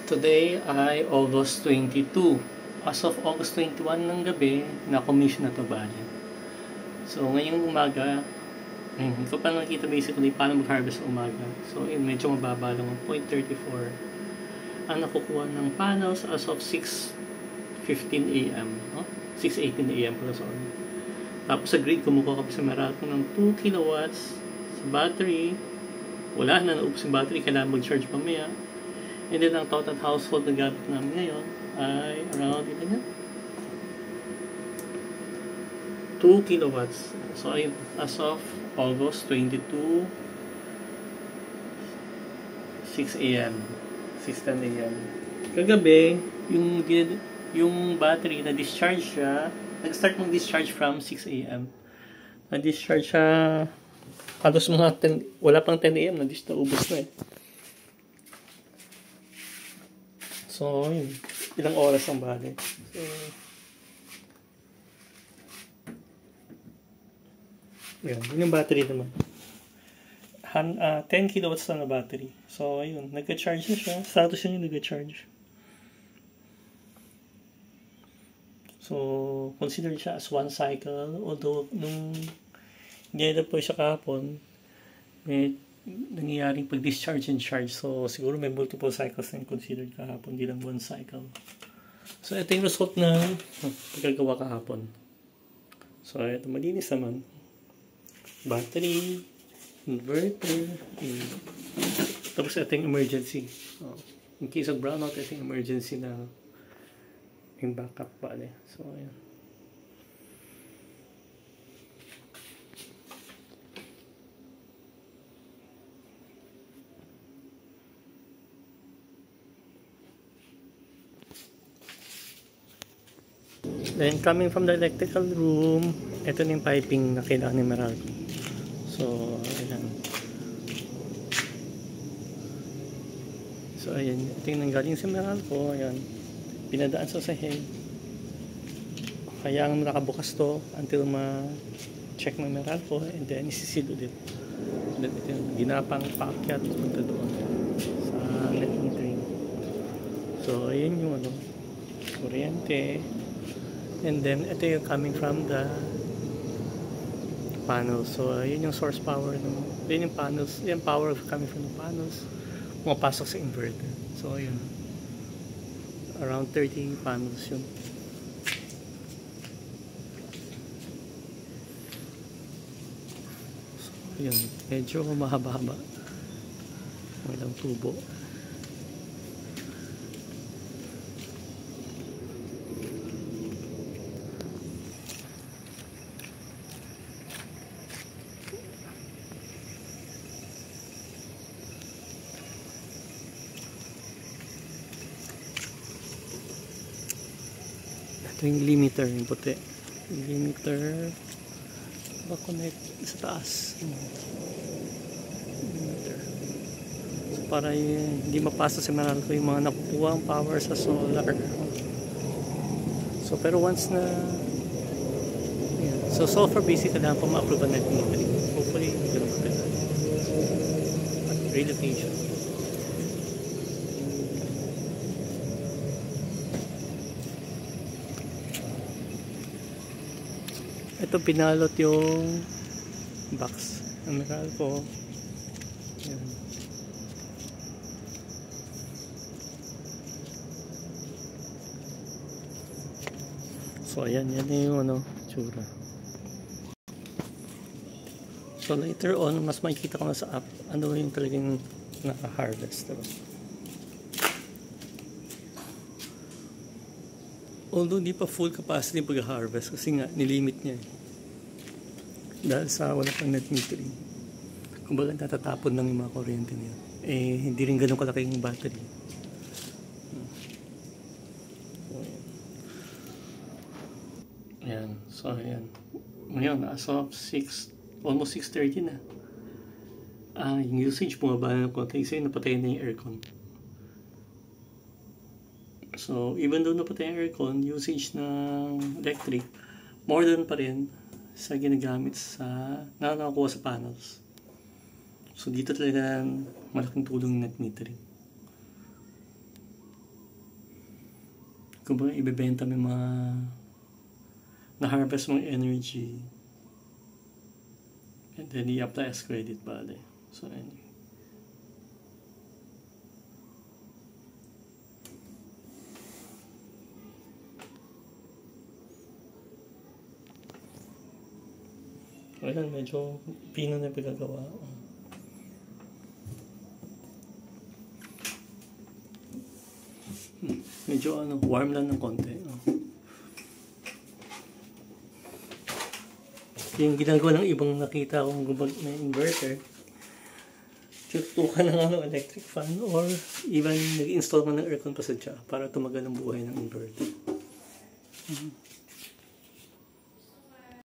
Today ay August 22. As of August 21 ng gabi, na-commission na to bali. So, ngayong umaga, hindi ko pa nakita basically paano mag-harvest sa umaga. So, yun, medyo mababa lang, 0.34. Ang nakukuha ng panels as of 6:15 a.m. No? 6:18 a.m. pala, sorry. Tapos sa grid, kumukuha kami sa Meralco ng 2 kilowatts sa battery. Wala na, naubos yung battery, kailangan mag-charge mamaya. And then, ang total household na gamit namin ngayon ay around, ito na, 2 kilowatts. So, ayun, as of August 22, 6 a.m. 6:10 a.m. Kagabi, yung battery na-discharge siya, nag-start mag-discharge from 6 a.m. Na-discharge siya, halos mga 10, wala pang 10 a.m. na-ubos na eh. So, yun. Ilang oras ang bali. So, yun yung battery naman. 10 kilowatts na battery. So, ayun. Nagka-charge na siya. Status yun yung nagka-charge. So, consider siya as one cycle. Although, nung hindi po siya kahapon, may nangyayaring pag-discharge and charge. So, siguro may multiple cycles na considered kahapon, hindi lang one cycle. So, ito yung result na pagkagawa kahapon. So, ito malinis naman. Battery, inverter, tapos ito yung emergency. In case of brownout, ito yung emergency na yung backup pala. So, ayan. Then, coming from the electrical room, ito na yung piping na kailangan ni Meralco. So, ayan. So, ayan. Ito yung nanggaling si Meralco. Ayan. Pinadaan sa sahig. Kaya ang nakabukas to until ma-check ng Meralco and then isisil ulit. Then, ito yung ginapang paakyat punta doon sa net metering. So, ayan yung kuryente. And then, ito yung coming from the panels. So, yun yung source power. Yun yung panels. Yung power coming from the panels. Pumapasok sa inverter. So, yun. Around 30 panels yun. So, yun. Medyo mahaba-haba. Ilang tubo. Ito yung limiter, yung puti. Yung limiter connect sa taas. Limiter. So, para hindi mapasa sa Meralco yung mga nakukuha ang power sa solar. So, pero once na so far basically na po ma-approve ang net metering. Hopefully, ganun pa pala. At relocation. Ito pinalot yung box ng Meralco. Yan. So ayan, yan yung tsura. So later on, mas makikita ko na sa app ano yung talagang naka-harvest, diba? Although hindi pa full capacity pag-harvest kasi nga nilimit niya dahil sa wala pang net metering. Kung baga natatapon lang yung mga kuryente niya, hindi rin ganun kalaki yung battery. Ayan. So ayan, ngayon as of almost 6:30 na, yung usage bumaba na ng konti kasi napatay na yung aircon. So, even though napatay ang aircon, usage ng electric, more than pa rin sa ginagamit sa nakakuha sa panels. So, dito talaga malaking tulong ng net metering. kung ba ibebenta mo yung mga na-harvest mong energy, and then i-apply as credit, bale. So, anyway. Ayan, medyo pino na pinagawa. Medyo warm lang ng konti. Yung ginagawa ng ibang nakita kong may inverter, tutukan ng electric fan or even nag-install man ng aircon pa sa dyan para tumagal ang buhay ng inverter.